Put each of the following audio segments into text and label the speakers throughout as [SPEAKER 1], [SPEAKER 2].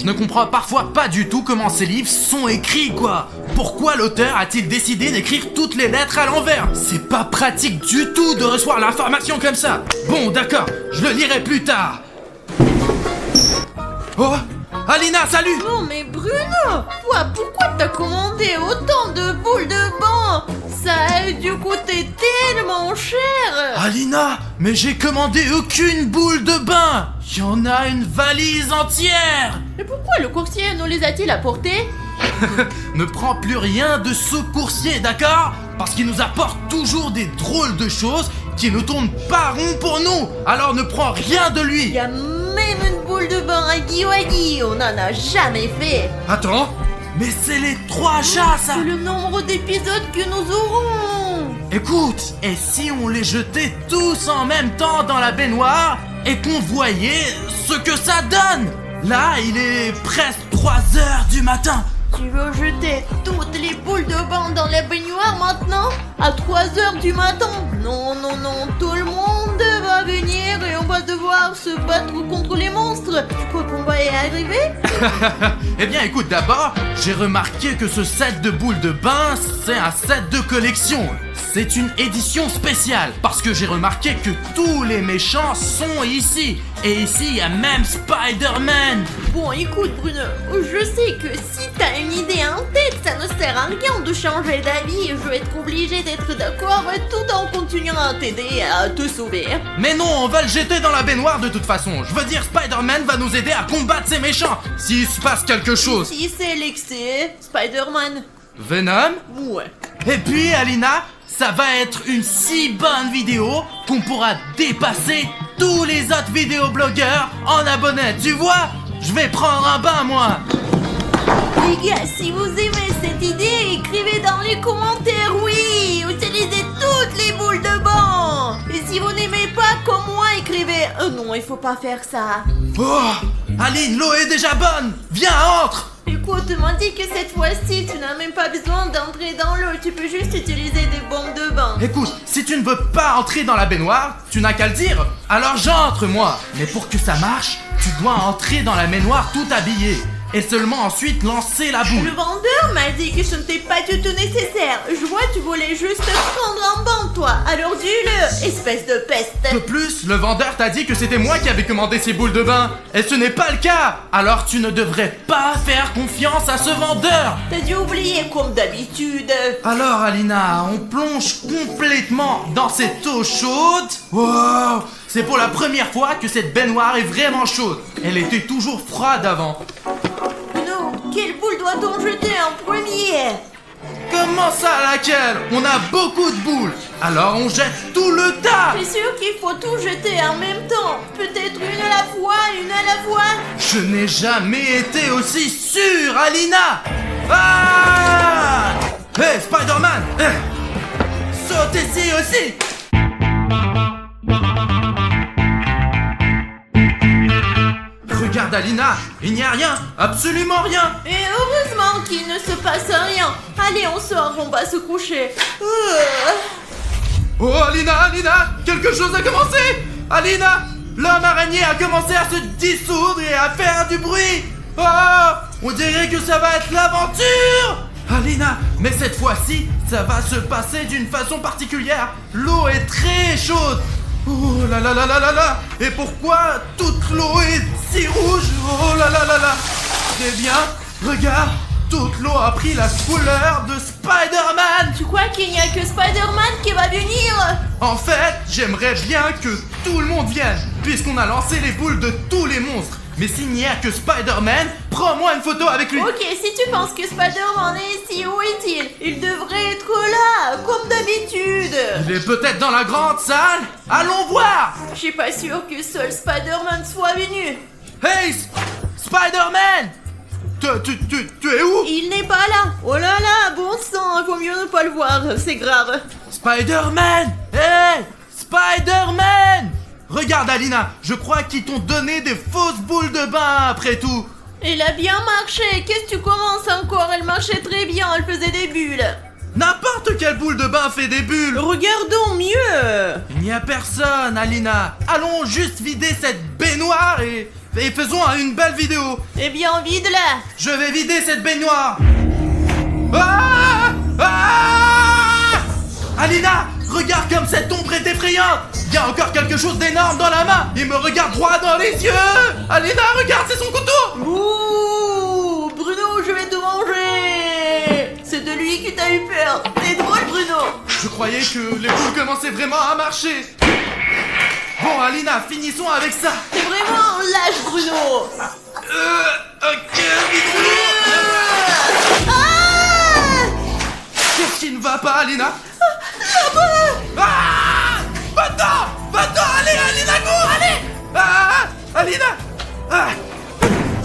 [SPEAKER 1] Je ne comprends parfois pas du tout comment ces livres sont écrits, quoi. Pourquoi l'auteur a-t-il décidé d'écrire toutes les lettres à l'envers? C'est pas pratique du tout de recevoir l'information comme ça. Bon, d'accord, je le lirai plus tard. Oh, Alina, salut!
[SPEAKER 2] Non mais Bruno, toi pourquoi t'as commandé autant de boules de bain? Ça a dû coûter tellement cher.
[SPEAKER 1] Alina, mais j'ai commandé aucune boule de bain. Il y en a une valise entière.
[SPEAKER 2] Mais pourquoi le coursier nous les a-t-il apportés?
[SPEAKER 1] Ne prends plus rien de ce coursier, d'accord? Parce qu'il nous apporte toujours des drôles de choses qui ne tournent pas rond pour nous. Alors ne prends rien de
[SPEAKER 2] Il
[SPEAKER 1] lui.
[SPEAKER 2] y a même une boule de bain à Guiwagi, on n'en a jamais fait.
[SPEAKER 1] Attends, mais c'est les 3 chats, ça.
[SPEAKER 2] C'est le nombre d'épisodes que nous aurons.
[SPEAKER 1] Écoute, et si on les jetait tous en même temps dans la baignoire et qu'on voyait ce que ça donne? Là, il est presque 3 heures du matin.
[SPEAKER 2] Tu veux jeter toutes les boules de bain dans la baignoire maintenant? À 3 heures du matin? Non, non, non, tout le monde va venir et on va devoir se battre contre les monstres. Tu crois qu'on va y arriver?
[SPEAKER 1] Eh bien écoute, d'abord, j'ai remarqué que ce set de boules de bain, c'est un set de collection. C'est une édition spéciale, parce que j'ai remarqué que tous les méchants sont ici. Et ici, il y a même Spider-Man.
[SPEAKER 2] Bon, écoute Bruno, je sais que si t'as une idée en tête, ça ne sert à rien de changer d'avis. Je vais être obligé d'être d'accord tout en continuant à t'aider à te sauver.
[SPEAKER 1] Mais non, on va le jeter dans la baignoire de toute façon. Je veux dire, Spider-Man va nous aider à combattre ces méchants, s'il se passe quelque chose.
[SPEAKER 2] Si c'est l'excès, Spider-Man.
[SPEAKER 1] Venom?
[SPEAKER 2] Ouais.
[SPEAKER 1] Et puis, Alina, ça va être une si bonne vidéo qu'on pourra dépasser tous les autres vidéoblogueurs en abonnés. Tu vois? Je vais prendre un bain, moi.
[SPEAKER 2] Les gars, si vous aimez cette idée, écrivez dans les commentaires oui. Utilisez toutes les boules de bain. Et si vous n'aimez pas comme moi, écrivez non, il faut pas faire ça.
[SPEAKER 1] Oh, Aline, l'eau est déjà bonne. Viens, entre.
[SPEAKER 2] Écoute, m'a dit que cette fois-ci, tu n'as même pas besoin d'entrer dans l'eau. Tu peux juste utiliser des bombes de bain.
[SPEAKER 1] Écoute, si tu ne veux pas entrer dans la baignoire, tu n'as qu'à le dire. Alors j'entre, moi. Mais pour que ça marche, tu dois entrer dans la baignoire tout habillé. Et seulement ensuite lancer la
[SPEAKER 2] Le
[SPEAKER 1] boule.
[SPEAKER 2] vendeur m'a dit que ce n'était pas du tout nécessaire. Je vois, tu voulais juste prendre un bain, toi. Alors dis-le, espèce de peste.
[SPEAKER 1] De plus, le vendeur t'a dit que c'était moi qui avais commandé ces boules de bain. Et ce n'est pas le cas. Alors tu ne devrais pas faire confiance à ce vendeur.
[SPEAKER 2] T'as dû oublier comme d'habitude.
[SPEAKER 1] Alors Alina, on plonge complètement dans cette eau chaude. Wow, c'est pour la première fois que cette baignoire est vraiment chaude. Elle était toujours froide avant.
[SPEAKER 2] Nous, quelle boule doit-on jeter en premier?
[SPEAKER 1] Comment ça, laquelle? On a beaucoup de boules. Alors on jette tout le tas.
[SPEAKER 2] Je suis sûr qu'il faut tout jeter en même temps. Peut-être une à la fois, une à la fois.
[SPEAKER 1] Je n'ai jamais été aussi sûr, Alina. Ah! Hey, Spider-Man, saute ici aussi. Regarde Alina, il n'y a rien, absolument rien.
[SPEAKER 2] Et heureusement qu'il ne se passe rien. Allez, on sort, on va se coucher.
[SPEAKER 1] Oh Alina, quelque chose a commencé. Alina, l'homme araignée a commencé à se dissoudre et à faire du bruit. Oh, on dirait que ça va être l'aventure. Alina, mais cette fois-ci, ça va se passer d'une façon particulière. L'eau est très chaude. Oh là là là là là là. Et pourquoi toute l'eau est si rouge? Oh là là là là. Très bien, regarde, toute l'eau a pris la couleur de Spider-Man.
[SPEAKER 2] Tu crois qu'il n'y a que Spider-Man qui va venir?
[SPEAKER 1] En fait, j'aimerais bien que tout le monde vienne, puisqu'on a lancé les boules de tous les monstres. Mais s'il n'y a que Spider-Man, prends-moi une photo avec lui.
[SPEAKER 2] Ok, si tu penses que Spider-Man est ici, où est-il? Il devrait être là, comme d'habitude.
[SPEAKER 1] Il est peut-être dans la grande salle. Allons voir.
[SPEAKER 2] Je suis pas sûr que seul Spider-Man soit venu.
[SPEAKER 1] Hey, Spider-Man. Tu es où?
[SPEAKER 2] Il n'est pas là. Oh là là, bon sang, vaut mieux ne pas le voir, c'est grave.
[SPEAKER 1] Spider-Man. Hey, Spider-Man. Regarde Alina, je crois qu'ils t'ont donné des fausses boules de bain après tout.
[SPEAKER 2] Il a bien marché, qu'est-ce que tu commences encore? Elle marchait très bien, elle faisait des bulles.
[SPEAKER 1] N'importe quelle boule de bain fait des bulles.
[SPEAKER 2] Regardons mieux.
[SPEAKER 1] Il n'y a personne, Alina. Allons juste vider cette baignoire et faisons une belle vidéo.
[SPEAKER 2] Eh bien, vide-la.
[SPEAKER 1] Je vais vider cette baignoire. Ah ah Alina, regarde comme cette ombre est effrayante. Il y a encore quelque chose d'énorme dans la main. Il me regarde droit dans les yeux. Alina, regarde, c'est son couteau.
[SPEAKER 2] Ouh, Bruno, je vais te manger. C'est de lui qui t'a eu peur. T'es drôle, Bruno.
[SPEAKER 1] Je croyais que les boules commençaient vraiment à marcher. Bon, Alina, finissons avec ça.
[SPEAKER 2] T'es vraiment un lâche, Bruno.
[SPEAKER 1] Ok, vidéo.
[SPEAKER 2] Ah,
[SPEAKER 1] Qu'est-ce qui ne va pas, Alina?
[SPEAKER 2] là-bas.
[SPEAKER 1] Ah Va-t'en, allez, Alina, go, allez. Ah Alina. Ah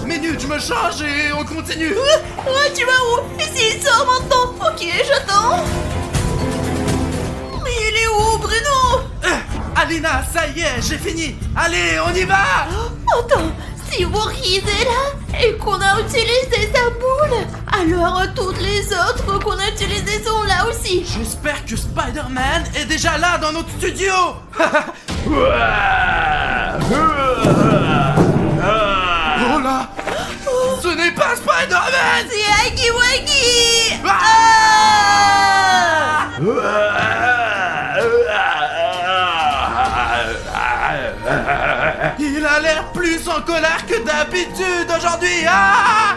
[SPEAKER 1] Minute, je me change et on continue.
[SPEAKER 2] Ouais, tu vas où? Ici, il sort maintenant. Ok, j'attends. Mais il est où, Bruno?
[SPEAKER 1] Alina, ça y est, j'ai fini. Allez, on y va.
[SPEAKER 2] Attends, si Voorhees est là et qu'on a utilisé sa boule, alors toutes les autres qu'on a utilisées sont là aussi.
[SPEAKER 1] J'espère que Spider-Man est déjà là dans notre studio. Oh là, ce n'est pas Spider-Man.
[SPEAKER 2] C'est Huggy Wuggy.
[SPEAKER 1] Il a l'air plus en colère que d'habitude aujourd'hui. Ah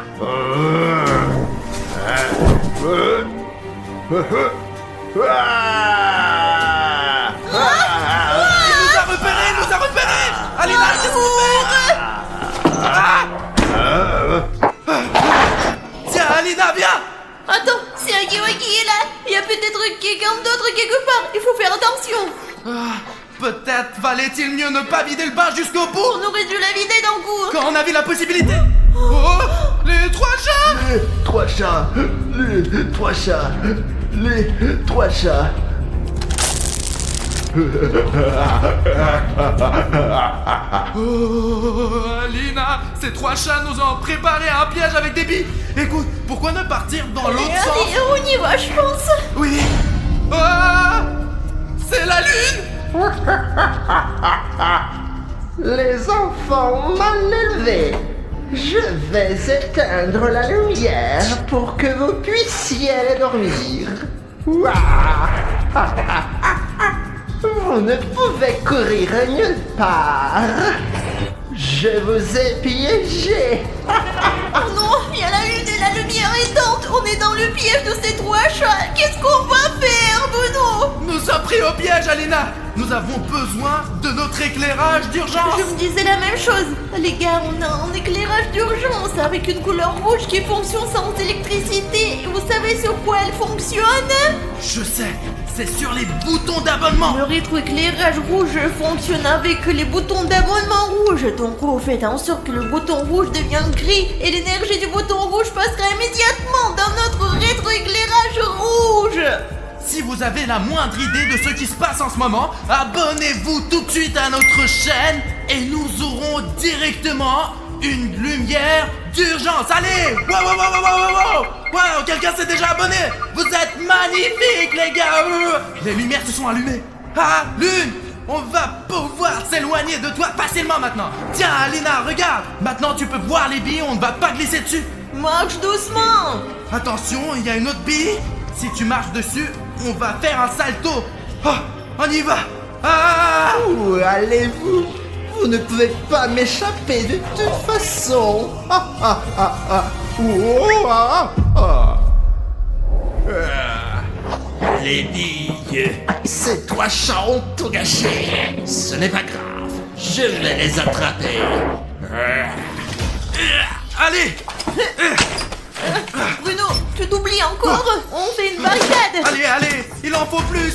[SPEAKER 1] il nous a repérés. Alina, qu'est-ce qu'on fait? Tiens, Alina, viens.
[SPEAKER 2] Attends, si Huggy Wuggy est là, il y a peut-être quelqu'un d'autre quelque part. Il faut faire attention.
[SPEAKER 1] Peut-être valait-il mieux ne pas vider le bain jusqu'au bout.
[SPEAKER 2] On aurait dû la vider d'un coup.
[SPEAKER 1] Quand on avait la possibilité. Oh, les trois chats.
[SPEAKER 3] Les trois chats. Les trois chats. Les trois chats.
[SPEAKER 1] Oh, Alina, ces trois chats nous ont préparé un piège avec des billes. Écoute, pourquoi ne partir dans l'autre sens?
[SPEAKER 2] Allez, on y va, je pense.
[SPEAKER 1] Oui. Ah, c'est la lune.
[SPEAKER 3] Les enfants mal élevés, je vais éteindre la lumière pour que vous puissiez aller dormir. Ouah. Vous ne pouvez courir nulle part. Je vous ai piégé.
[SPEAKER 2] Oh non, il y a la lune et la lumière éteinte. On est dans le piège de ces trois chats. Qu'est-ce qu'on va faire, Bruno?
[SPEAKER 1] Nous sommes pris au piège, Alina. Nous avons besoin de notre éclairage d'urgence.
[SPEAKER 2] Je me disais la même chose. Les gars, on a un éclairage d'urgence avec une couleur rouge qui fonctionne sans électricité. Et vous savez sur quoi elle fonctionne?
[SPEAKER 1] Je sais, c'est sur les boutons d'abonnement.
[SPEAKER 2] Le rétroéclairage rouge fonctionne avec les boutons d'abonnement rouge. Donc vous faites en sorte que le bouton rouge devienne gris et l'énergie du bouton rouge passera immédiatement dans notre rétroéclairage rouge.
[SPEAKER 1] Si vous avez la moindre idée de ce qui se passe en ce moment, abonnez-vous tout de suite à notre chaîne et nous aurons directement une lumière d'urgence. Allez! Wow, quelqu'un s'est déjà abonné. Vous êtes magnifiques, les gars. Les lumières se sont allumées. Ah, Lune, on va pouvoir s'éloigner de toi facilement maintenant. Tiens, Alina, regarde. Maintenant, tu peux voir les billes, on ne va pas glisser dessus.
[SPEAKER 2] Marche doucement.
[SPEAKER 1] Attention, il y a une autre bille. Si tu marches dessus, on va faire un salto. Oh, on y va. Ah!
[SPEAKER 3] Où allez-vous? Vous ne pouvez pas m'échapper de toute façon.
[SPEAKER 4] Les billes. Ces trois chats ont tout gâché. Ce n'est pas grave. Je vais les attraper.
[SPEAKER 1] Allez!
[SPEAKER 2] Bruno, tu t'oublies encore. On fait une barricade.
[SPEAKER 1] Allez, il en faut plus,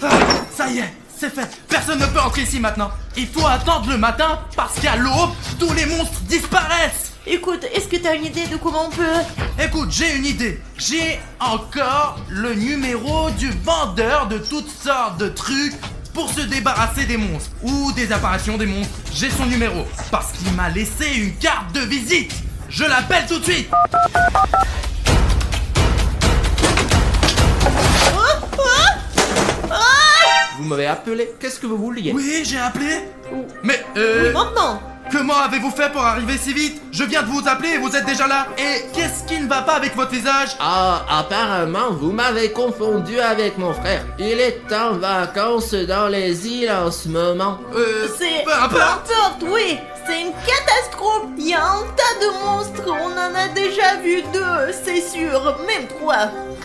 [SPEAKER 1] Ah, ça y est, c'est fait. Personne ne peut entrer ici maintenant. Il faut attendre le matin parce qu'à l'aube, tous les monstres disparaissent.
[SPEAKER 2] Écoute, est-ce que t'as une idée de comment on peut...
[SPEAKER 1] Écoute, j'ai une idée. J'ai encore le numéro du vendeur de toutes sortes de trucs pour se débarrasser des monstres ou des apparitions des monstres. J'ai son numéro parce qu'il m'a laissé une carte de visite. Je l'appelle tout de suite.
[SPEAKER 5] Vous m'avez appelé, qu'est-ce que vous vouliez?
[SPEAKER 1] Oui, j'ai appelé. Mais
[SPEAKER 2] Oui, maintenant.
[SPEAKER 1] Comment avez-vous fait pour arriver si vite? Je viens de vous appeler et vous êtes déjà là. Et qu'est-ce qui ne va pas avec votre visage?
[SPEAKER 4] Ah, apparemment, vous m'avez confondu avec mon frère. Il est en vacances dans les îles en ce moment.
[SPEAKER 2] C'est...
[SPEAKER 1] peu importe.
[SPEAKER 2] Peu importe, oui. C'est une catastrophe. Il y a un tas de monstres. On en a déjà vu 2, c'est sûr. Même 3.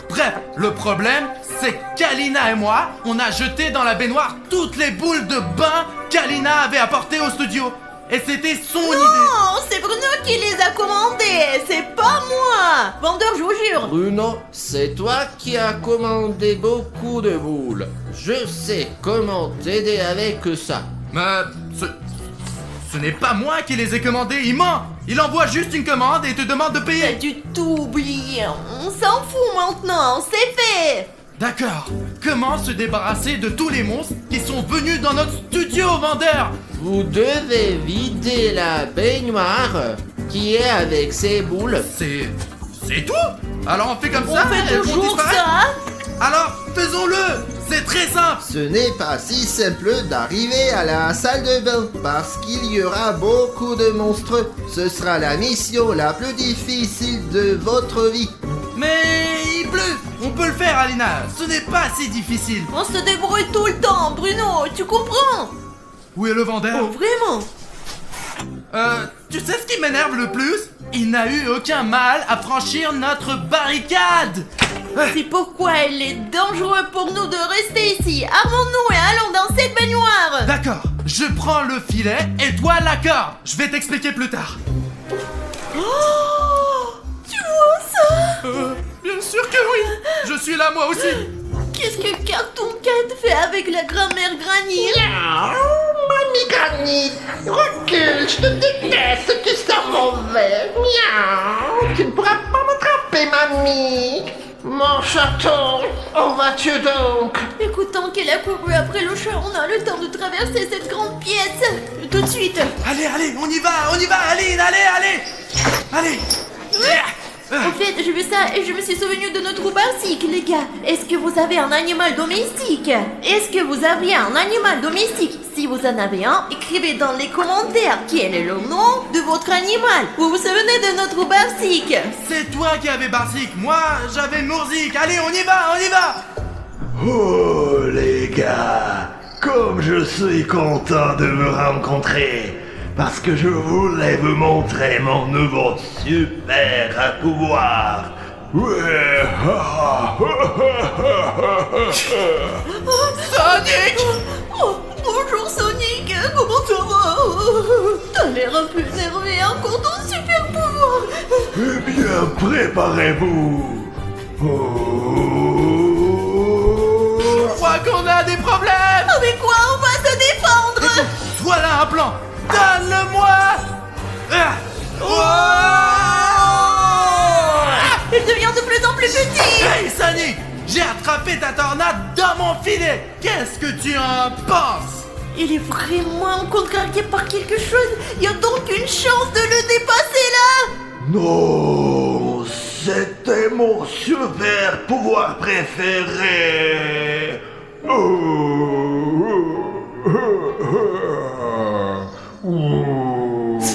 [SPEAKER 1] Bref, le problème, c'est qu'Alina et moi, on a jeté dans la baignoire toutes les boules de bain qu'Alina avait apportées au studio. Et c'était son idée.
[SPEAKER 2] Non, c'est Bruno qui les a commandés. C'est pas moi. Vendeur, je vous jure.
[SPEAKER 4] Bruno, c'est toi qui as commandé beaucoup de boules. Je sais comment t'aider avec ça.
[SPEAKER 1] Mais ce n'est pas moi qui les ai commandés, il ment. Il envoie juste une commande et te demande de
[SPEAKER 2] T'as
[SPEAKER 1] payer.
[SPEAKER 2] dû tout oublier. On s'en fout maintenant. C'est fait.
[SPEAKER 1] D'accord. Comment se débarrasser de tous les monstres qui sont venus dans notre studio, vendeur?
[SPEAKER 4] Vous devez vider la baignoire qui est avec ces boules.
[SPEAKER 1] C'est tout? Alors on fait comme
[SPEAKER 2] On
[SPEAKER 1] ça?
[SPEAKER 2] fait
[SPEAKER 1] elles vont
[SPEAKER 2] toujours
[SPEAKER 1] disparaître?
[SPEAKER 2] ça.
[SPEAKER 1] Alors faisons-le. C'est très simple.
[SPEAKER 3] Ce n'est pas si simple d'arriver à la salle de bain parce qu'il y aura beaucoup de monstres. Ce sera la mission la plus difficile de votre vie.
[SPEAKER 1] Mais il pleut. On peut le faire, Alina. Ce n'est pas si difficile.
[SPEAKER 2] On se débrouille tout le temps, Bruno. Tu comprends?
[SPEAKER 1] Où est le vendeur?
[SPEAKER 2] Oh, vraiment?
[SPEAKER 1] Tu sais ce qui m'énerve le plus? Il n'a eu aucun mal à franchir notre barricade.
[SPEAKER 2] C'est pourquoi il est dangereux pour nous de rester ici. Armons-nous et allons dans cette baignoire.
[SPEAKER 1] D'accord, je prends le filet et toi la corde. Je vais t'expliquer plus tard.
[SPEAKER 2] Oh, tu vois ça?
[SPEAKER 1] Bien sûr que oui. Je suis là moi aussi.
[SPEAKER 2] Qu'est-ce que Cartoon Cat fait avec la grand-mère Granny?
[SPEAKER 3] Mamie Granny, recule, je te déteste, tu sens mauvais. Miaou, tu ne pourras pas m'attraper, mamie. Mon château, où vas-tu donc?
[SPEAKER 2] Écoutons qu'elle a couru après le chat, on a le temps de traverser cette grande pièce. Tout de suite.
[SPEAKER 1] Allez, on y va, Aline, allez.
[SPEAKER 2] En fait, j'ai vu ça et je me suis souvenu de notre barsique, les gars. Est-ce que vous avez un animal domestique? Est-ce que vous avez un animal domestique? Si vous en avez un, écrivez dans les commentaires quel est le nom de votre animal. Vous vous souvenez de notre barsique?
[SPEAKER 1] C'est toi qui avais Barzik, moi j'avais Mourzik. Allez, on y va.
[SPEAKER 5] Oh les gars, comme je suis content de vous rencontrer, parce que je voulais vous montrer mon nouveau super pouvoir. Ouais.
[SPEAKER 1] Sonic!
[SPEAKER 2] Oh, bonjour Sonic, comment ça va? T'as l'air un peu énervé encore ton super pouvoir.
[SPEAKER 5] Eh bien, préparez-vous. Oh.
[SPEAKER 1] Je crois qu'on a des problèmes.
[SPEAKER 2] Avec quoi on va se défendre?
[SPEAKER 1] Voilà un plan. Donne-le-moi.
[SPEAKER 2] Il devient de plus en plus petit.
[SPEAKER 1] Hey Sonic, j'ai attrapé ta tornade dans mon filet. Qu'est-ce que tu en penses?
[SPEAKER 2] Il est vraiment contrarié par quelque chose. Il y a donc une chance de le dépasser là.
[SPEAKER 5] Non, c'était mon super pouvoir préféré.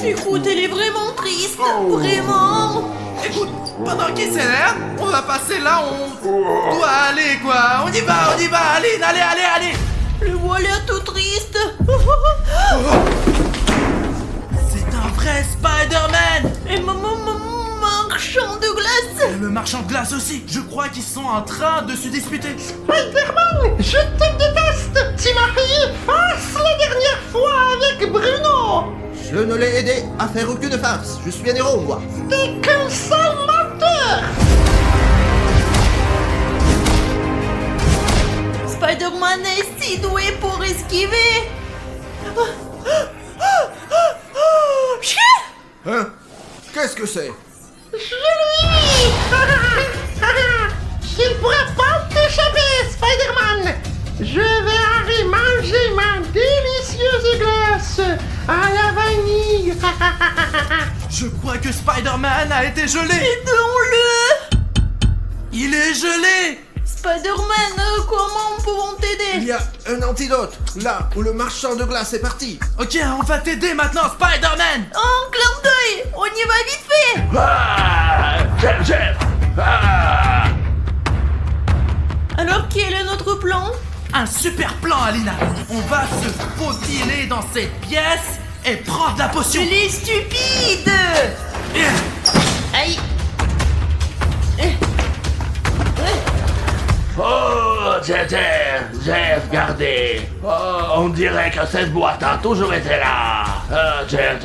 [SPEAKER 2] Écoute, elle est vraiment triste. Vraiment.
[SPEAKER 1] Écoute, pendant qu'il s'énerve, on va passer là où on doit aller quoi. On y va, Aline, allez.
[SPEAKER 2] Le voilà tout triste.
[SPEAKER 1] C'est un vrai Spider-Man.
[SPEAKER 2] Et marchand de glace.
[SPEAKER 1] Et le marchand de glace aussi. Je crois qu'ils sont en train de se disputer.
[SPEAKER 3] Spider-Man, je te déteste. Tu m'as payé face la dernière fois avec Bruno. Je ne l'ai aidé à faire aucune farce. Je suis un héros, moi. T'es qu'un sale menteur.
[SPEAKER 2] Spider-Man est si doué pour esquiver. Chien.
[SPEAKER 3] Hein? Qu'est-ce que c'est?
[SPEAKER 6] Il ne pourra pas t'échapper, Spider-Man. Je vais aller manger ma délicieuse glace à la vanille.
[SPEAKER 1] Je crois que Spider-Man a été gelé.
[SPEAKER 2] Aidons-le.
[SPEAKER 1] Il est gelé.
[SPEAKER 2] Spider-Man, comment pouvons
[SPEAKER 4] Il
[SPEAKER 2] t'aider?
[SPEAKER 4] y a un antidote, là où le marchand de glace est parti.
[SPEAKER 1] Ok, on va t'aider maintenant, Spider-Man.
[SPEAKER 2] Oh, clin d'œil, on y va vite fait.
[SPEAKER 5] Ah, Jeff. Ah.
[SPEAKER 2] Alors quel est notre plan?
[SPEAKER 1] Un super plan, Alina. On va se faufiler dans cette pièce et prendre la potion.
[SPEAKER 2] Elle est stupide. Aïe.
[SPEAKER 5] Oh, Jeff, regardez. Oh, on dirait que cette boîte a toujours été là. Oh, Jeff.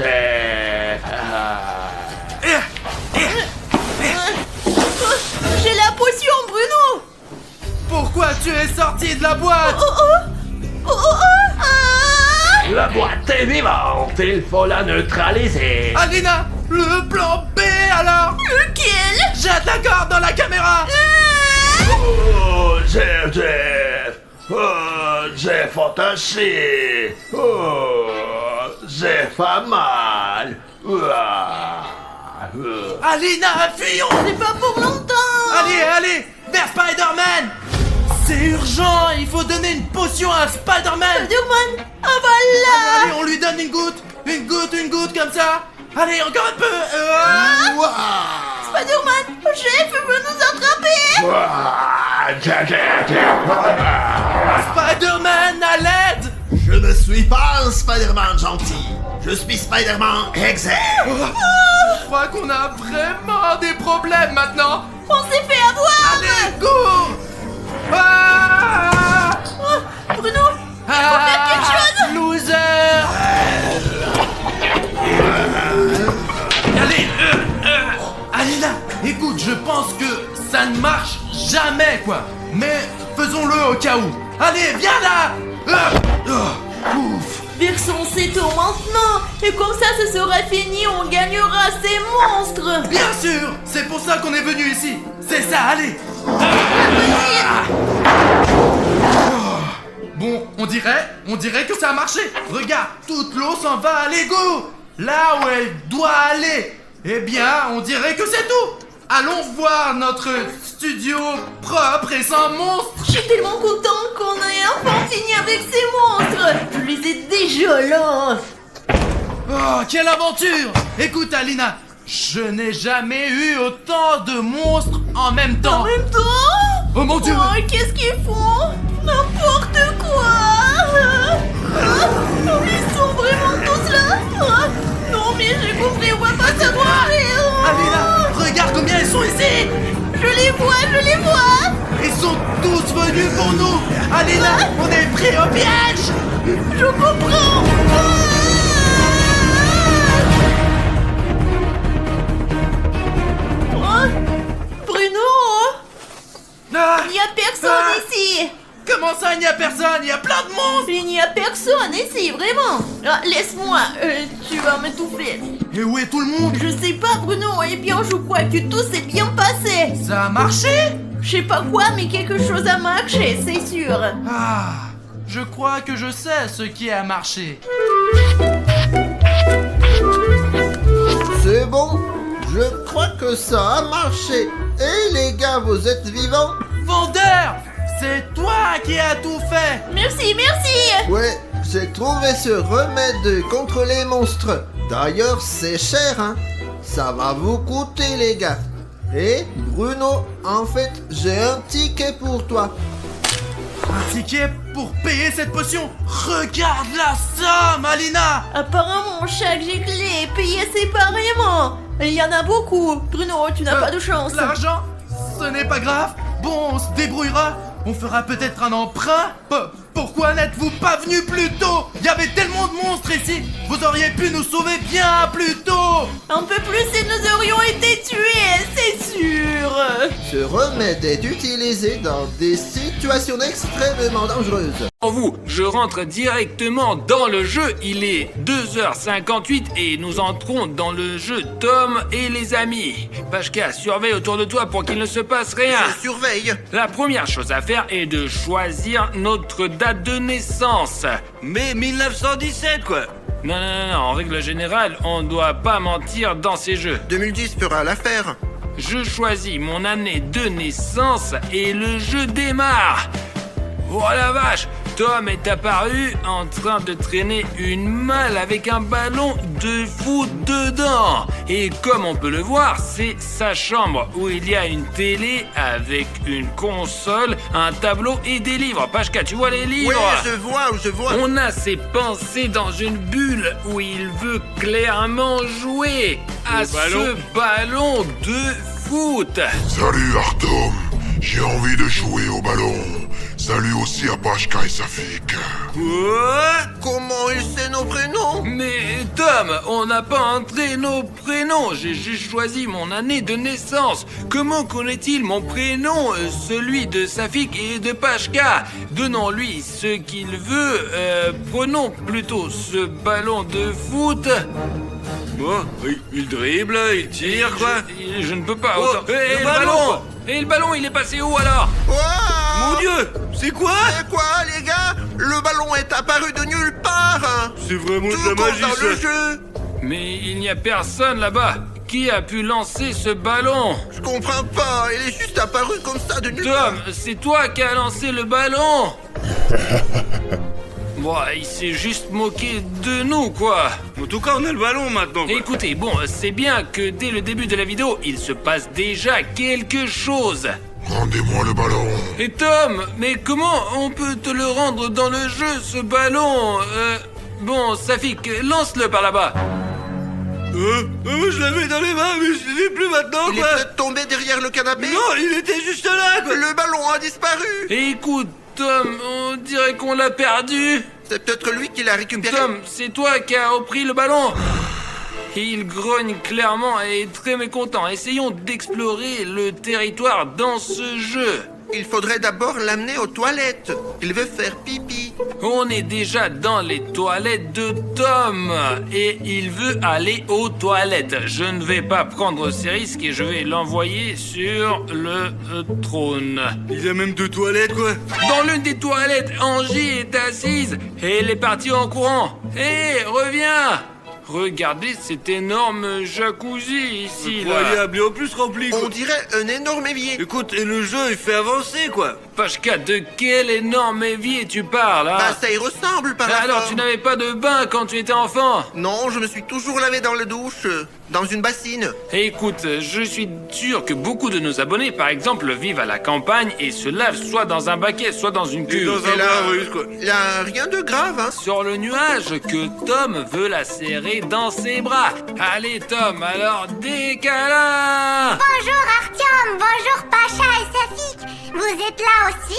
[SPEAKER 2] J'ai la potion, Bruno.
[SPEAKER 1] Pourquoi tu es sorti de la boîte?
[SPEAKER 2] Ah.
[SPEAKER 5] La boîte est vivante, il faut la neutraliser.
[SPEAKER 1] Alina, le plan B alors.
[SPEAKER 2] Lequel?
[SPEAKER 1] Jette la corde dans la caméra.
[SPEAKER 5] Oh, Jeff. Oh, Jeff attaché. Oh, Jeff a mal.
[SPEAKER 1] Alina, fuyons.
[SPEAKER 2] C'est pas pour longtemps.
[SPEAKER 1] Allez, vers Spider-Man. C'est urgent, il faut donner une potion à Spider-Man.
[SPEAKER 2] Spider-Man, avala.
[SPEAKER 1] Allez, on lui donne une goutte comme ça. Allez, encore un peu.
[SPEAKER 2] Spider-Man, Jeff veut nous attraper.
[SPEAKER 1] Spider-Man, à l'aide.
[SPEAKER 7] Je ne suis pas un Spider-Man gentil. Je suis Spider-Man exempt.
[SPEAKER 1] Je crois qu'on a vraiment des problèmes maintenant.
[SPEAKER 2] On s'est fait avoir.
[SPEAKER 1] Allez, go. Ah,
[SPEAKER 2] Bruno, il faut faire quelque chose.
[SPEAKER 1] Loser. Allez, Alina, écoute, je pense que ça ne marche jamais, quoi. Mais faisons-le au cas où. Allez, viens là. Ouf.
[SPEAKER 2] Versons ces tours maintenant. Et comme ça, ce sera fini. On gagnera ces monstres.
[SPEAKER 1] Bien sûr, c'est pour ça qu'on est venu ici. C'est ça, allez. Bon, on dirait que ça a marché. Regarde, toute l'eau s'en va à l'égout. Là où elle doit aller. Eh bien, on dirait que c'est tout. Allons voir notre studio propre et sans monstres.
[SPEAKER 2] Je suis tellement content qu'on ait enfin fini avec ces monstres. Je les ai déjà là.
[SPEAKER 1] Oh, quelle aventure. Écoute, Alina, je n'ai jamais eu autant de monstres en même temps.
[SPEAKER 2] En même temps?
[SPEAKER 1] Oh mon Dieu.
[SPEAKER 2] Oh, qu'est-ce qu'ils font? N'importe quoi. Oh, ils sont vraiment tous là. Non, mais j'ai compris, on va pas savoir.
[SPEAKER 1] Alina, regarde combien ils sont ici.
[SPEAKER 2] Je les vois.
[SPEAKER 1] Ils sont tous venus pour nous. Alina, on est pris au piège.
[SPEAKER 2] Je comprends. Bruno,
[SPEAKER 1] Ah,
[SPEAKER 2] il n'y a personne ici.
[SPEAKER 1] comment ça, il n'y a personne? Il y a plein de monstres.
[SPEAKER 2] Il n'y a personne ici, vraiment. Laisse-moi, tu vas m'étouffer.
[SPEAKER 1] Et où est tout le monde?
[SPEAKER 2] Je sais pas, Bruno. Eh bien, je crois que tout s'est bien passé.
[SPEAKER 1] Ça a marché?
[SPEAKER 2] Je sais pas quoi, mais quelque chose a marché, c'est sûr.
[SPEAKER 1] Ah, je crois que je sais ce qui a marché.
[SPEAKER 6] C'est bon, je crois que ça a marché. Et les gars, vous êtes vivants?
[SPEAKER 1] Vendeur, c'est toi qui as tout fait.
[SPEAKER 2] Merci.
[SPEAKER 6] Ouais, j'ai trouvé ce remède contre les monstres. D'ailleurs, c'est cher, hein. Ça va vous coûter, les gars. Et Bruno, en fait, j'ai un ticket pour toi.
[SPEAKER 1] Un ticket pour payer cette potion. Regarde la somme, Alina.
[SPEAKER 2] Apparemment, chaque gilet est payé séparément. Il y en a beaucoup. Bruno, tu n'as pas de chance.
[SPEAKER 1] L'argent, ce n'est pas grave. Bon, on se débrouillera. On fera peut-être un emprunt. Pourquoi n'êtes-vous pas venu plus tôt? Il y avait tellement de monstres ici. Vous auriez pu nous sauver bien plus tôt.
[SPEAKER 2] Un peu plus et nous aurions été tués, c'est sûr.
[SPEAKER 6] Ce remède est utilisé dans des situations extrêmement dangereuses.
[SPEAKER 8] Pour vous, je rentre directement dans le jeu. Il est 2h58 et nous entrons dans le jeu Tom et les amis. Pashka, surveille autour de toi pour qu'il ne se passe rien.
[SPEAKER 7] Je surveille.
[SPEAKER 8] La première chose à faire est de choisir notre date de naissance.
[SPEAKER 9] Mais 1917 quoi.
[SPEAKER 8] Non, en règle générale, on doit pas mentir dans ces jeux.
[SPEAKER 7] 2010 fera l'affaire.
[SPEAKER 8] Je choisis mon année de naissance et le jeu démarre. Oh la vache! Tom est apparu en train de traîner une malle avec un ballon de foot dedans. Et comme on peut le voir, c'est sa chambre où il y a une télé avec une console, un tableau et des livres. Pashka, tu vois les livres?
[SPEAKER 6] Oui, je vois.
[SPEAKER 8] On a ses pensées dans une bulle où il veut clairement jouer à ce ballon de foot.
[SPEAKER 10] Salut Artom, j'ai envie de jouer au ballon. Salut aussi à Pashka et Safik.
[SPEAKER 6] Comment il sait nos prénoms?
[SPEAKER 8] Mais Tom, on n'a pas entré nos prénoms. J'ai juste choisi mon année de naissance. Comment connaît-il mon prénom, celui de Safik et de Pashka? Donnons-lui ce qu'il veut. Prenons plutôt ce ballon de foot.
[SPEAKER 9] Bon, il dribble, il tire, quoi.
[SPEAKER 8] Je ne peux pas.
[SPEAKER 9] Oh,
[SPEAKER 8] autant. Et
[SPEAKER 9] le ballon.
[SPEAKER 8] Et le ballon, il est passé où alors?
[SPEAKER 9] Mon Dieu, c'est quoi?
[SPEAKER 6] C'est quoi, les gars? Le ballon est apparu de nulle part, hein.
[SPEAKER 9] C'est vraiment
[SPEAKER 6] Tout
[SPEAKER 9] de la
[SPEAKER 6] comme
[SPEAKER 9] magie,
[SPEAKER 6] dans
[SPEAKER 9] ça.
[SPEAKER 6] le jeu.
[SPEAKER 8] Mais il n'y a personne là-bas. Qui a pu lancer ce ballon?
[SPEAKER 6] Je comprends pas, il est juste apparu comme ça de nulle part.
[SPEAKER 8] Tom, c'est toi qui as lancé le ballon. Bon, il s'est juste moqué de nous, quoi.
[SPEAKER 9] En tout cas, on a le ballon maintenant, quoi.
[SPEAKER 8] Écoutez, bon, c'est bien que dès le début de la vidéo, il se passe déjà quelque chose.
[SPEAKER 10] Rendez-moi le ballon.
[SPEAKER 8] Et Tom, mais comment on peut te le rendre dans le jeu, ce ballon? Bon, Safik, lance-le par là-bas.
[SPEAKER 9] Je l'avais dans les mains, mais je l'ai plus maintenant,
[SPEAKER 6] Il est
[SPEAKER 9] quoi.
[SPEAKER 6] peut-être tombé derrière le canapé.
[SPEAKER 9] Non, il était juste là, quoi.
[SPEAKER 6] Le ballon a disparu.
[SPEAKER 8] Écoute, Tom, on dirait qu'on l'a perdu.
[SPEAKER 6] C'est peut-être lui qui l'a récupéré.
[SPEAKER 8] Tom, c'est toi qui as repris le ballon. Il grogne clairement et est très mécontent. Essayons d'explorer le territoire dans ce jeu.
[SPEAKER 6] Il faudrait d'abord l'amener aux toilettes. Il veut faire pipi.
[SPEAKER 8] On est déjà dans les toilettes de Tom et il veut aller aux toilettes. Je ne vais pas prendre ces risques et je vais l'envoyer sur le trône.
[SPEAKER 9] Il a même 2 toilettes, quoi.
[SPEAKER 8] Dans l'une des toilettes, Angie est assise et elle est partie en courant. Hé, reviens! Regardez cet énorme jacuzzi ici, là.
[SPEAKER 9] Incroyable, et en plus rempli, quoi.
[SPEAKER 6] On dirait un énorme évier.
[SPEAKER 9] Écoute, et le jeu, il fait avancer, quoi.
[SPEAKER 8] Pashka, de quel énorme évier tu parles, hein?
[SPEAKER 6] Bah, ça y ressemble par la
[SPEAKER 8] Alors,
[SPEAKER 6] forme.
[SPEAKER 8] tu n'avais pas de bain quand tu étais enfant?
[SPEAKER 6] Non, je me suis toujours lavé dans le douche, dans une bassine.
[SPEAKER 8] Écoute, je suis sûr que beaucoup de nos abonnés, par exemple, vivent à la campagne et se lavent soit dans un baquet, soit dans une
[SPEAKER 9] Et
[SPEAKER 8] cuve.
[SPEAKER 9] dans un
[SPEAKER 6] Et là,
[SPEAKER 9] bain russe, quoi.
[SPEAKER 6] il y a rien de grave, hein.
[SPEAKER 8] Sur le nuage que Tom veut la serrer dans ses bras. Allez, Tom, alors des câlins!
[SPEAKER 11] Bonjour Artyom, bonjour Pacha et Safik. Vous êtes là aussi?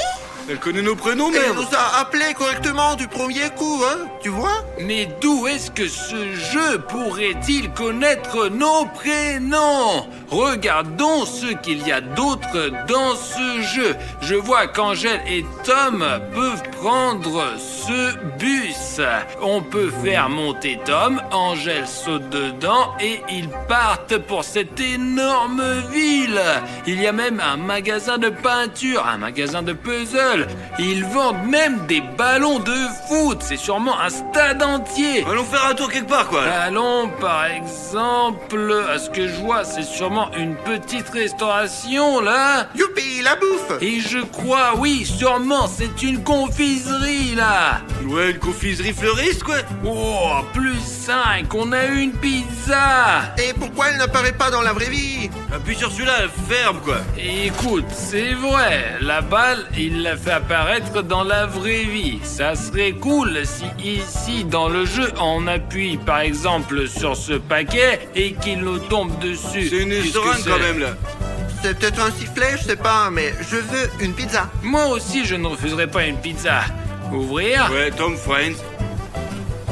[SPEAKER 9] Elle connaît nos prénoms,
[SPEAKER 6] Elle
[SPEAKER 9] merde.
[SPEAKER 6] nous a appelés correctement du premier coup, hein. Tu vois?
[SPEAKER 8] Mais d'où est-ce que ce jeu pourrait-il connaître nos prénoms? Regardons ce qu'il y a d'autre dans ce jeu. Je vois qu'Angèle et Tom peuvent prendre ce bus. On peut faire monter Tom, Angèle saute dedans et ils partent pour cette énorme ville. Il y a même un magasin de peinture, un magasin de puzzle. Ils vendent même des ballons de foot. C'est sûrement un stade entier.
[SPEAKER 9] Allons faire un tour quelque part, quoi.
[SPEAKER 8] Allons, par exemple, à ce que je vois, c'est sûrement une petite restauration, là.
[SPEAKER 6] Youpi, la bouffe.
[SPEAKER 8] Et je crois, oui, sûrement, c'est une confiserie, là.
[SPEAKER 9] Ouais, une confiserie fleuriste, quoi.
[SPEAKER 8] Oh, plus 5, on a une pizza.
[SPEAKER 6] Et pourquoi elle n'apparaît pas dans la vraie vie?
[SPEAKER 9] Appuie sur celui-là, elle ferme, quoi.
[SPEAKER 8] Écoute, c'est vrai, la balle, il l'a fait apparaître dans la vraie vie. Ça serait cool si ici, dans le jeu, on appuie par exemple sur ce paquet et qu'il nous tombe dessus.
[SPEAKER 9] C'est une
[SPEAKER 8] Qu'est-ce que
[SPEAKER 9] seringue,
[SPEAKER 8] c'est?
[SPEAKER 9] quand même, là.
[SPEAKER 6] C'est peut-être un sifflet, je sais pas, mais je veux une pizza.
[SPEAKER 8] Moi aussi, je ne refuserai pas une pizza. Ouvrir.
[SPEAKER 9] Ouais, Tom Friends.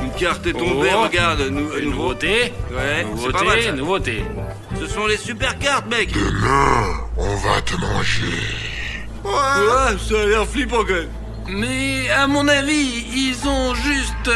[SPEAKER 9] Une carte est tombée,
[SPEAKER 8] Oh.
[SPEAKER 9] regarde.
[SPEAKER 8] Nouveauté.
[SPEAKER 9] Ouais, c'est pas mal,
[SPEAKER 8] Nouveauté,
[SPEAKER 9] ça.
[SPEAKER 8] nouveauté.
[SPEAKER 9] Ce sont les super cartes, mec.
[SPEAKER 10] Demain, on va te manger.
[SPEAKER 9] Ouais, ça a l'air flippant, quand même.
[SPEAKER 8] Mais à mon avis, ils ont juste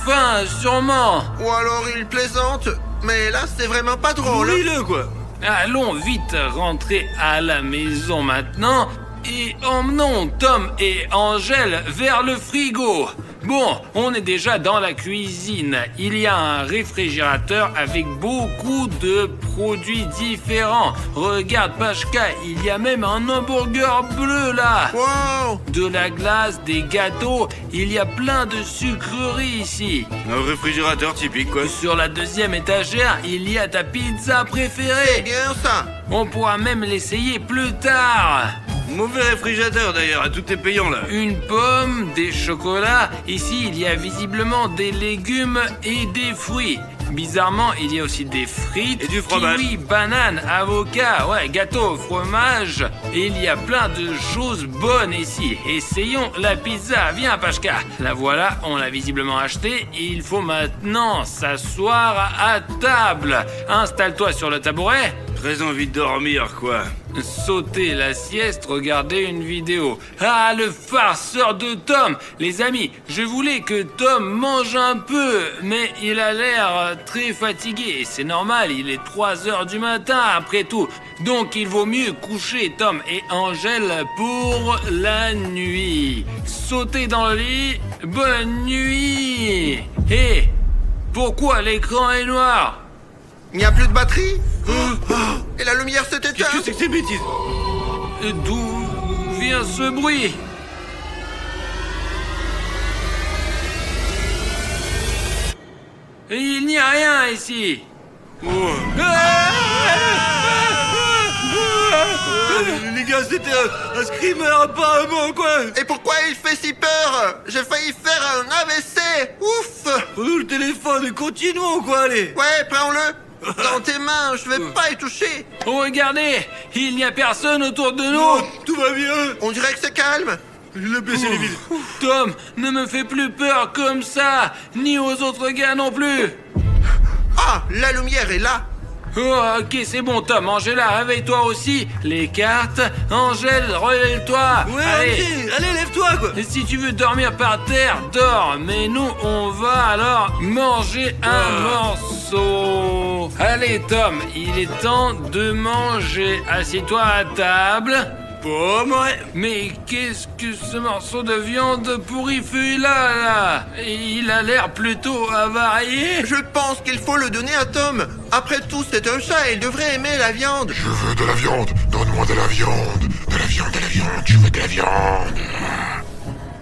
[SPEAKER 8] faim, sûrement.
[SPEAKER 6] Ou alors il plaisante. Mais là, c'est vraiment pas drôle.
[SPEAKER 9] Lis-le, quoi.
[SPEAKER 8] Allons vite rentrer à la maison maintenant et emmenons Tom et Angèle vers le frigo. Bon, on est déjà dans la cuisine. Il y a un réfrigérateur avec beaucoup de produits différents. Regarde, Pachka, il y a même un hamburger bleu là.
[SPEAKER 6] Wow!
[SPEAKER 8] De la glace, des gâteaux, il y a plein de sucreries ici.
[SPEAKER 9] Un réfrigérateur typique, quoi.
[SPEAKER 8] Sur la deuxième étagère, il y a ta pizza
[SPEAKER 6] C'est
[SPEAKER 8] préférée.
[SPEAKER 6] bien ça!
[SPEAKER 8] On pourra même l'essayer plus tard.
[SPEAKER 9] Mauvais réfrigérateur d'ailleurs, tout est payant là.
[SPEAKER 8] Une pomme, des chocolats. Ici, il y a visiblement des légumes et des fruits. Bizarrement, il y a aussi des frites,
[SPEAKER 9] Et du fromage.
[SPEAKER 8] kiwis, bananes, avocats, ouais, gâteau, fromage. Et il y a plein de choses bonnes ici. Essayons la pizza. Viens, Pachka. La voilà, on l'a visiblement achetée. Il faut maintenant s'asseoir à table. Installe-toi sur le tabouret.
[SPEAKER 9] Très envie de dormir, quoi.
[SPEAKER 8] Sauter la sieste, regarder une vidéo. Ah, le farceur de Tom. Les amis, je voulais que Tom mange un peu, mais il a l'air très fatigué. C'est normal, il est 3 heures du matin après tout. Donc il vaut mieux coucher Tom et Angèle pour la nuit. Sauter dans le lit, bonne nuit. Hé, pourquoi l'écran est noir?
[SPEAKER 6] Il n'y a plus de batterie? Et la lumière s'est éteinte?
[SPEAKER 9] Qu'est-ce que c'est que ces bêtises?
[SPEAKER 8] D'où vient ce bruit? Il n'y a rien ici.
[SPEAKER 9] Les gars, c'était un screamer apparemment, quoi.
[SPEAKER 6] Et pourquoi il fait si peur? J'ai failli faire un AVC! Ouf!
[SPEAKER 9] Prenons le téléphone et continuons, quoi, allez.
[SPEAKER 6] Ouais, prends-le! Dans tes mains, je vais pas y toucher!
[SPEAKER 8] Regardez, il n'y a personne autour de nous.
[SPEAKER 9] Oh, tout va bien.
[SPEAKER 6] On dirait que c'est calme!
[SPEAKER 9] Je l'ai baissé les vides.
[SPEAKER 8] Tom, ne me fais plus peur comme ça, ni aux autres gars non plus.
[SPEAKER 6] Ah, la lumière est là!
[SPEAKER 8] Oh, ok, c'est bon, Tom. Angela, réveille-toi aussi. Les cartes. Angèle, relève-toi.
[SPEAKER 9] Ouais,
[SPEAKER 8] Allez.
[SPEAKER 9] allez, lève-toi, quoi.
[SPEAKER 8] Et si tu veux dormir par terre, dors. Mais nous, on va alors manger un morceau. Allez, Tom, il est temps de manger. Assieds-toi à table.
[SPEAKER 9] Pomme, ouais.
[SPEAKER 8] Mais qu'est-ce que ce morceau de viande pourri fait là? Il a l'air plutôt avarié.
[SPEAKER 6] Je pense qu'il faut le donner à Tom! Après tout, c'est un chat et il devrait aimer la viande!
[SPEAKER 10] Je veux de la viande. Donne-moi de la viande. De la viande, de la viande. Je veux de la viande.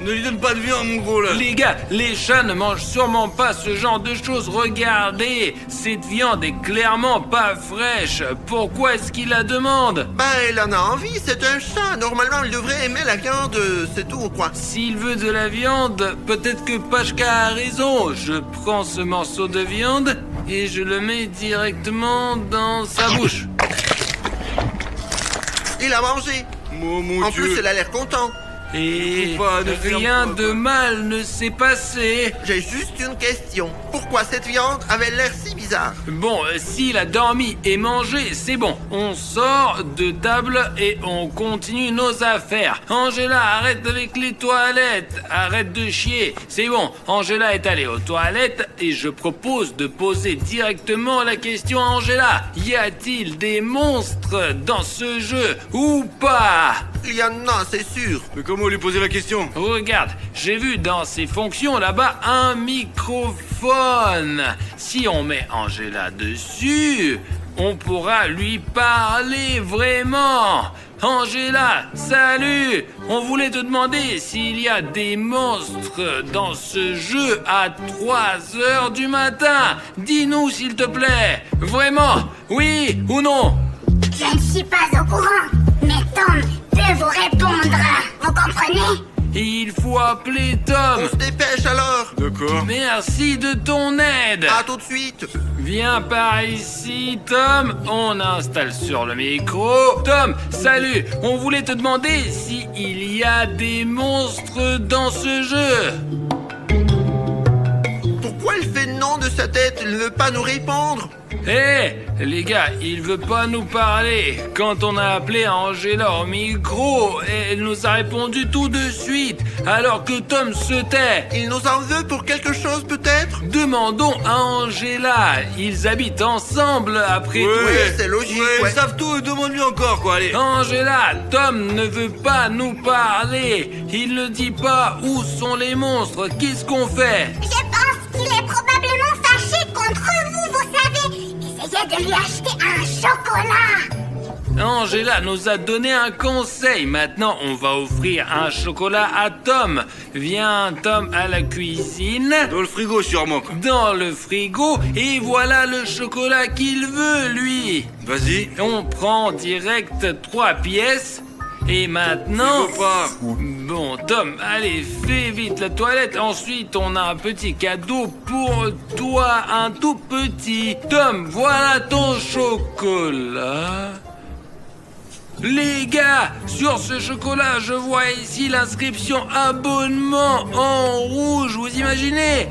[SPEAKER 9] Ne lui donne pas de viande, mon gros, là.
[SPEAKER 8] Les gars, les chats ne mangent sûrement pas ce genre de choses. Regardez, cette viande est clairement pas fraîche. Pourquoi est-ce qu'il la demande?
[SPEAKER 6] Ben, il en a envie, c'est un chat! Normalement, il devrait aimer la viande, c'est tout, quoi!
[SPEAKER 8] S'il veut de la viande, peut-être que Pachka a raison. Je prends ce morceau de viande et je le mets directement dans sa bouche.
[SPEAKER 6] Il a mangé!
[SPEAKER 9] Mon
[SPEAKER 6] En
[SPEAKER 9] Dieu.
[SPEAKER 6] plus, il a l'air content!
[SPEAKER 8] Et
[SPEAKER 9] Faut pas, ne ferme
[SPEAKER 8] rien
[SPEAKER 9] pas,
[SPEAKER 8] de
[SPEAKER 9] quoi.
[SPEAKER 8] mal ne s'est passé.
[SPEAKER 6] J'ai juste une question. Pourquoi cette viande avait l'air si bizarre?
[SPEAKER 8] Bon, s'il a dormi et mangé, c'est bon. On sort de table et on continue nos affaires. Angela, arrête avec les toilettes. Arrête de chier. C'est bon, Angela est allée aux toilettes et je propose de poser directement la question à Angela. Y a-t-il des monstres dans ce jeu ou pas?
[SPEAKER 6] Il y en a, c'est sûr!
[SPEAKER 9] Mais comment lui poser la question?
[SPEAKER 8] Regarde, j'ai vu dans ses fonctions là-bas un microphone. Si on met Angela dessus, on pourra lui parler vraiment. Angela, salut! On voulait te demander s'il y a des monstres dans ce jeu à 3 heures du matin. Dis-nous s'il te plaît. Vraiment, oui ou non?
[SPEAKER 11] Je ne suis pas au courant, mais Tom peut vous répondre. Vous comprenez?
[SPEAKER 8] Il faut appeler Tom.
[SPEAKER 6] On se dépêche alors!
[SPEAKER 9] D'accord.
[SPEAKER 8] Merci de ton aide.
[SPEAKER 6] À tout de suite!
[SPEAKER 8] Viens par ici, Tom. On installe sur le micro. Tom, salut. On voulait te demander s'il y a des monstres dans ce jeu.
[SPEAKER 6] Pourquoi il fait non de sa tête? Il ne veut pas nous répondre?
[SPEAKER 8] Les gars, il veut pas nous parler. Quand on a appelé Angela au micro, elle nous a répondu tout de suite, alors que Tom se tait.
[SPEAKER 6] Il nous en veut pour quelque chose peut-être?
[SPEAKER 8] Demandons à Angela. Ils habitent ensemble après tout.
[SPEAKER 6] Oui, c'est logique.
[SPEAKER 9] Ils savent tout, demande-lui encore, quoi, allez.
[SPEAKER 8] Angela, Tom ne veut pas nous parler. Il ne dit pas où sont les monstres. Qu'est-ce qu'on fait?
[SPEAKER 11] Je pense qu'il est probablement fâché contre vous savez. Essayez de lui acheter un chocolat.
[SPEAKER 8] Angela nous a donné un conseil. Maintenant, on va offrir un chocolat à Tom. Viens, Tom, à la cuisine.
[SPEAKER 9] Dans le frigo, sûrement, quoi.
[SPEAKER 8] Dans le frigo. Et voilà le chocolat qu'il veut, lui.
[SPEAKER 9] Vas-y.
[SPEAKER 8] On prend direct 3 pièces. Et maintenant...
[SPEAKER 9] Il veut pas.
[SPEAKER 8] Bon, Tom, allez, fais vite la toilette. Ensuite, on a un petit cadeau pour toi, un tout petit. Tom, voilà ton chocolat. Les gars, sur ce chocolat, je vois ici l'inscription abonnement en rouge, vous imaginez?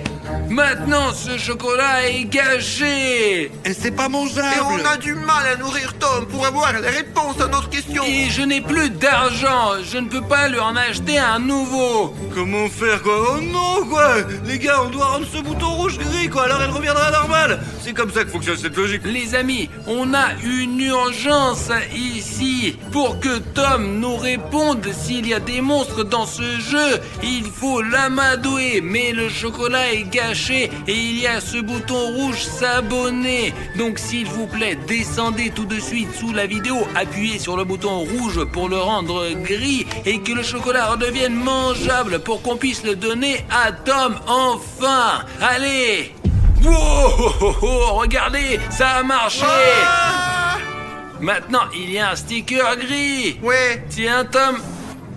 [SPEAKER 8] Maintenant, ce chocolat est gâché.
[SPEAKER 7] Et c'est pas mangeable.
[SPEAKER 6] Et on a du mal à nourrir Tom pour avoir les réponses à notre question.
[SPEAKER 8] Et je n'ai plus d'argent, je ne peux pas lui en acheter un nouveau.
[SPEAKER 9] Comment faire, quoi? Oh non, quoi! Les gars, on doit rendre ce bouton rouge gris, quoi, alors elle reviendra normale. C'est comme ça que fonctionne cette logique.
[SPEAKER 8] Les amis, on a une urgence ici. Pour que Tom nous réponde s'il y a des monstres dans ce jeu, il faut l'amadouer. Mais le chocolat est gâché et il y a ce bouton rouge s'abonner. Donc s'il vous plaît, descendez tout de suite sous la vidéo, appuyez sur le bouton rouge pour le rendre gris et que le chocolat redevienne mangeable pour qu'on puisse le donner à Tom enfin. Allez! Wow, regardez, ça a marché! Maintenant, il y a un sticker gris.
[SPEAKER 6] Ouais.
[SPEAKER 8] Tiens, Tom.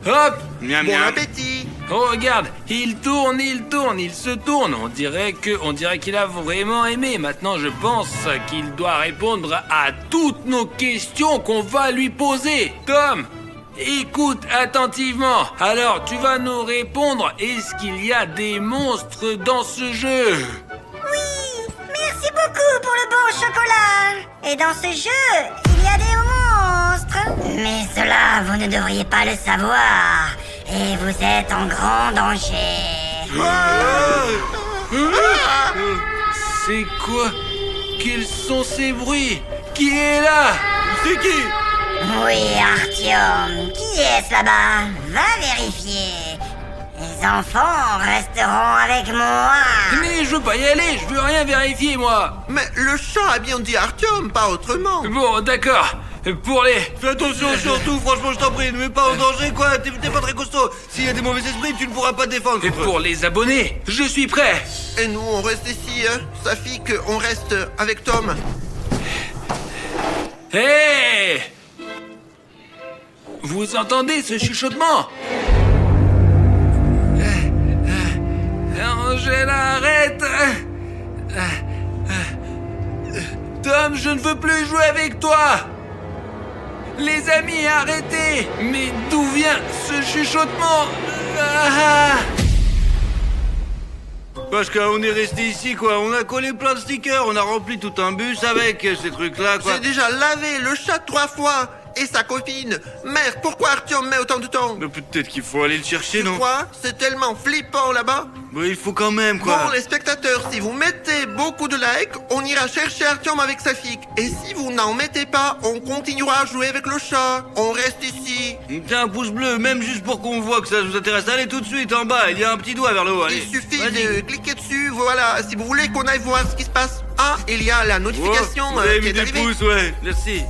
[SPEAKER 8] Hop.
[SPEAKER 9] Miam,
[SPEAKER 6] Bon
[SPEAKER 9] miam.
[SPEAKER 6] appétit.
[SPEAKER 8] Oh, regarde, il tourne, il se tourne. On dirait qu'il a vraiment aimé. Maintenant, je pense qu'il doit répondre à toutes nos questions qu'on va lui poser. Tom, écoute attentivement. Alors, tu vas nous répondre. Est-ce qu'il y a des monstres dans ce jeu?
[SPEAKER 11] Oui, merci beaucoup pour le bon chocolat. Et dans ce jeu, il y a des monstres. Mais cela, vous ne devriez pas le savoir. Et vous êtes en grand danger.
[SPEAKER 8] C'est quoi? Quels sont ces bruits? Qui est là?
[SPEAKER 9] C'est qui?
[SPEAKER 11] Oui, Artyom, qui est-ce là-bas? Va vérifier. Les enfants resteront avec moi.
[SPEAKER 8] Mais je veux pas y aller, je veux rien vérifier, moi.
[SPEAKER 6] Mais le chat a bien dit Artyom, pas autrement.
[SPEAKER 8] Bon, d'accord. Pour les...
[SPEAKER 9] Fais attention surtout, franchement, je t'en prie, ne mets pas en danger, quoi. T'es pas très costaud. S'il y a des mauvais esprits, tu ne pourras pas te défendre.
[SPEAKER 8] Et pour les abonnés, je suis prêt.
[SPEAKER 6] Et nous, on reste ici, hein. Safik, on reste avec Tom.
[SPEAKER 8] Hé! Vous entendez ce chuchotement? Angela, arrête! Tom, je ne veux plus jouer avec toi! Les amis, arrêtez! Mais d'où vient ce chuchotement?
[SPEAKER 9] Parce qu'on est resté ici, quoi. On a collé plein de stickers, on a rempli tout un bus avec ces trucs-là, quoi.
[SPEAKER 6] J'ai déjà lavé le chat 3 fois. Et sa copine. Merde, pourquoi Artyom met autant de temps?
[SPEAKER 9] Mais peut-être qu'il faut aller le chercher, non?
[SPEAKER 6] Quoi? C'est tellement flippant là-bas.
[SPEAKER 9] Mais il faut quand même, quoi.
[SPEAKER 6] Bon, les spectateurs, si vous mettez beaucoup de likes, on ira chercher Artyom avec Safik. Et si vous n'en mettez pas, on continuera à jouer avec le chat. On reste ici.
[SPEAKER 9] Tiens, un pouce bleu, même juste pour qu'on voit que ça nous intéresse. Allez, tout de suite, en bas, il y a un petit doigt vers le haut, allez.
[SPEAKER 6] Il suffit
[SPEAKER 9] Vas-y.
[SPEAKER 6] de cliquer dessus, voilà, si vous voulez qu'on aille voir ce qui se passe. Ah, il y a la notification
[SPEAKER 9] Vous avez
[SPEAKER 6] qui
[SPEAKER 9] mis
[SPEAKER 6] est
[SPEAKER 9] des
[SPEAKER 6] arrivée.
[SPEAKER 9] pouces, ouais, merci.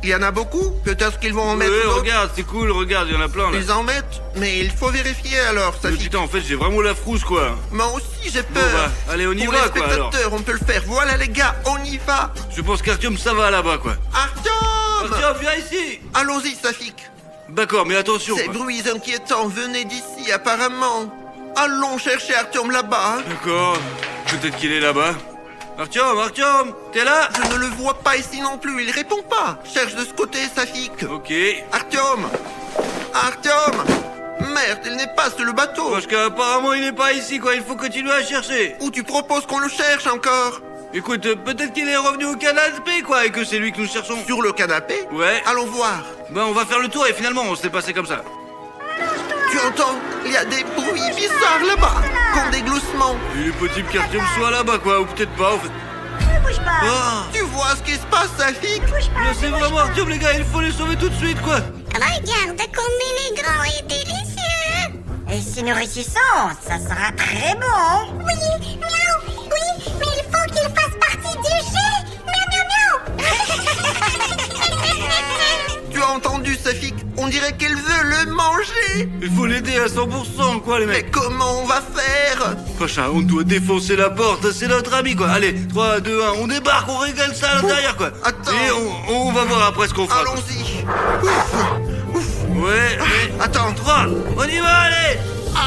[SPEAKER 6] Il y en a beaucoup, peut-être qu'ils vont en mettre
[SPEAKER 9] Ouais,
[SPEAKER 6] d'autres.
[SPEAKER 9] regarde, c'est cool, regarde, il y en a plein, là.
[SPEAKER 6] Ils en mettent, mais il faut vérifier alors,
[SPEAKER 9] Mais
[SPEAKER 6] Safik.
[SPEAKER 9] putain, en fait, j'ai vraiment la frousse, quoi.
[SPEAKER 6] Moi aussi j'ai
[SPEAKER 9] Bon,
[SPEAKER 6] peur.
[SPEAKER 9] bah, allez, on y
[SPEAKER 6] Pour
[SPEAKER 9] va,
[SPEAKER 6] les
[SPEAKER 9] quoi, alors.
[SPEAKER 6] spectateurs, on peut le faire. Voilà les gars, on y va.
[SPEAKER 9] Je pense qu'Artyom, ça va là-bas, quoi.
[SPEAKER 6] Artyom
[SPEAKER 9] Tiens, viens ici.
[SPEAKER 6] Allons-y, Safik.
[SPEAKER 9] D'accord, mais attention,
[SPEAKER 6] Ces
[SPEAKER 9] quoi.
[SPEAKER 6] bruits inquiétants venaient d'ici, apparemment. Allons chercher Artyom là-bas. Hein.
[SPEAKER 9] D'accord, peut-être qu'il est là-bas. Artyom, t'es là?
[SPEAKER 6] Je ne le vois pas ici non plus, il répond pas. Cherche de ce côté, Safik.
[SPEAKER 9] Ok.
[SPEAKER 6] Artyom Merde, il n'est pas sur le bateau.
[SPEAKER 9] Parce qu'apparemment, il n'est pas ici, quoi. Il faut continuer à chercher.
[SPEAKER 6] Ou tu proposes qu'on le cherche encore?
[SPEAKER 9] Écoute, peut-être qu'il est revenu au canapé, quoi, et que c'est lui que nous cherchons.
[SPEAKER 7] Sur le canapé?
[SPEAKER 9] Ouais.
[SPEAKER 7] Allons voir.
[SPEAKER 9] Ben, on va faire le tour et finalement, on s'est passé comme ça.
[SPEAKER 7] Tu entends? Il y a des bruits bizarres là-bas, comme des gloussements.
[SPEAKER 9] Il est possible qu'Artyom soit là-bas, quoi, ou peut-être pas, en fait.
[SPEAKER 11] Ne bouge pas.
[SPEAKER 9] Ah,
[SPEAKER 7] Tu vois ce qui se passe, Safik?
[SPEAKER 11] Bouge pas.
[SPEAKER 9] là, c'est vraiment Artyom, les gars, il faut les sauver tout de suite, quoi.
[SPEAKER 11] Regarde comme il est grand et délicieux. Et si nous réussissons, ça sera très bon. Oui, miaou. Oui, mais il faut qu'il fasse partie du jeu. Miaou, miaou, miaou.
[SPEAKER 7] Tu as entendu, Safik? On dirait qu'elle veut le manger.
[SPEAKER 9] Il faut l'aider à 100%, quoi, les
[SPEAKER 7] Mais
[SPEAKER 9] mecs.
[SPEAKER 7] comment on va faire?
[SPEAKER 9] Pacha, on doit défoncer la porte, c'est notre ami, quoi. Allez, 3, 2, 1, on débarque, on régale ça à l'intérieur, quoi.
[SPEAKER 7] Attends.
[SPEAKER 9] Et on va voir après ce qu'on fera. quoi.
[SPEAKER 7] Allons-y.
[SPEAKER 9] Ouais,
[SPEAKER 7] Attends.
[SPEAKER 9] 3, on y va, allez.
[SPEAKER 7] Ah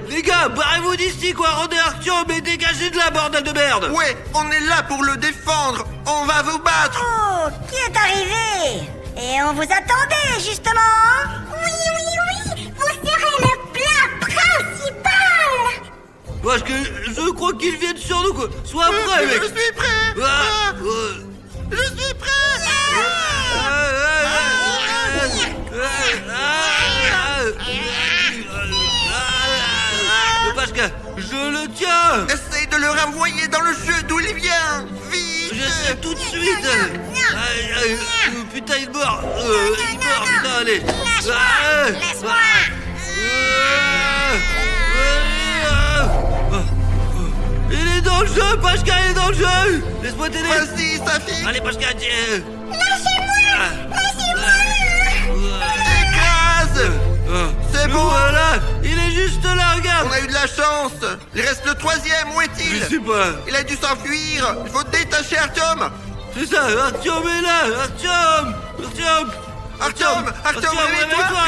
[SPEAKER 9] Les gars, barrez-vous d'ici, quoi. Rendez Artyom et dégagez de la bordel de merde.
[SPEAKER 7] Ouais, on est là pour le défendre. On va vous battre.
[SPEAKER 11] Oh, qui est arrivé? Et on vous attendait, justement. Oui, oui, oui. Vous serez le plat principal.
[SPEAKER 9] Parce que je crois qu'ils viennent sur nous, quoi. Sois prêt, mec.
[SPEAKER 7] Je suis prêt.
[SPEAKER 9] Ah,
[SPEAKER 7] Je suis prêt.
[SPEAKER 9] Pascal, je le tiens.
[SPEAKER 7] Essaye de le renvoyer dans le jeu d'où il vient. Vite.
[SPEAKER 9] J'essaie tout de suite. Putain, il mord. Il mord, putain, allez.
[SPEAKER 11] Laisse-moi.
[SPEAKER 9] Il est dans le jeu, Pascal, il est dans le jeu. Laisse-moi t'aider.
[SPEAKER 7] Vas-y, Safik.
[SPEAKER 9] Allez, Pascal, tiens.
[SPEAKER 7] Écrase. C'est bon.
[SPEAKER 9] Voilà, il est juste là, regarde.
[SPEAKER 7] On a eu de la chance. Il reste le troisième. Où est-il?
[SPEAKER 9] Je sais pas.
[SPEAKER 7] Il a dû s'enfuir. Il faut détacher Artyom.
[SPEAKER 9] C'est ça, Artyom est là. Artyom,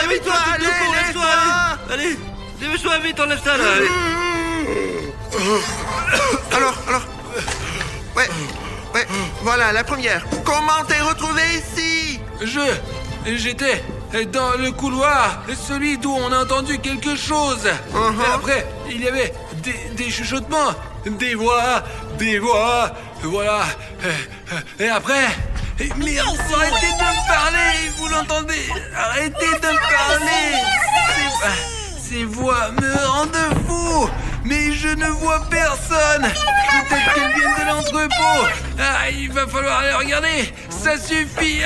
[SPEAKER 9] réveille-toi,
[SPEAKER 7] allez,
[SPEAKER 9] lève-toi, allez, dépêche-toi vite, enlève ça là, allez.
[SPEAKER 7] Alors, ouais, voilà la première. Comment t'es retrouvé ici?
[SPEAKER 8] J'étais dans le couloir, celui d'où on a entendu quelque chose. Et après, il y avait des chuchotements, des voix, voilà. Et après... Mais arrêtez de me parler, vous l'entendez? Arrêtez de me parler. Ces voix me rendent fou. Mais je ne vois personne. Peut-être qu'elles viennent de l'entrepôt. Ah, il va falloir aller regarder. Ça suffit.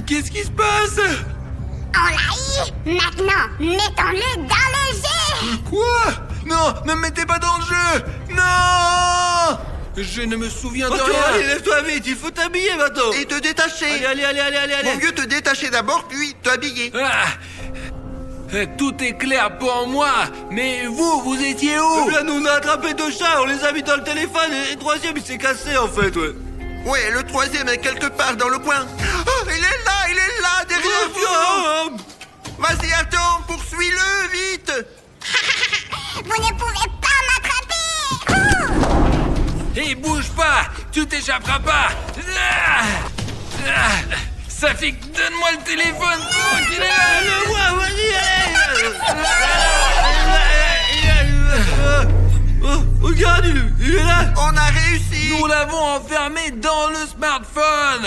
[SPEAKER 8] Qu'est-ce qui se passe?
[SPEAKER 11] On l'a eu. Maintenant, mettons-le dans le jeu.
[SPEAKER 8] Quoi? Non, ne me mettez pas dans le jeu. Non. Je ne me souviens de rien.
[SPEAKER 9] Allez, lève-toi vite, il faut t'habiller maintenant.
[SPEAKER 7] Et te détacher.
[SPEAKER 9] Allez.
[SPEAKER 7] Vaut mieux te détacher d'abord, puis t'habiller.
[SPEAKER 8] Tout est clair pour moi, mais vous étiez où?
[SPEAKER 9] Là, nous on a attrapé 2 chats, on les a mis dans le téléphone et le troisième il s'est cassé en fait, ouais.
[SPEAKER 7] Ouais, le troisième est quelque part dans le coin. Oh, il est là, derrière vous. Vas-y, Artyom, poursuis-le, vite.
[SPEAKER 11] Vous ne pouvez pas m'attraper.
[SPEAKER 8] Et bouge pas, tu t'échapperas pas. Safik, donne-moi le téléphone. Il est là,
[SPEAKER 9] Le vois, vas-y, allez. Regarde, il est là.
[SPEAKER 7] On a réussi.
[SPEAKER 8] Nous l'avons enfermé dans le smartphone.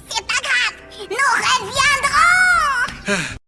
[SPEAKER 11] C'est pas grave. Nous reviendrons.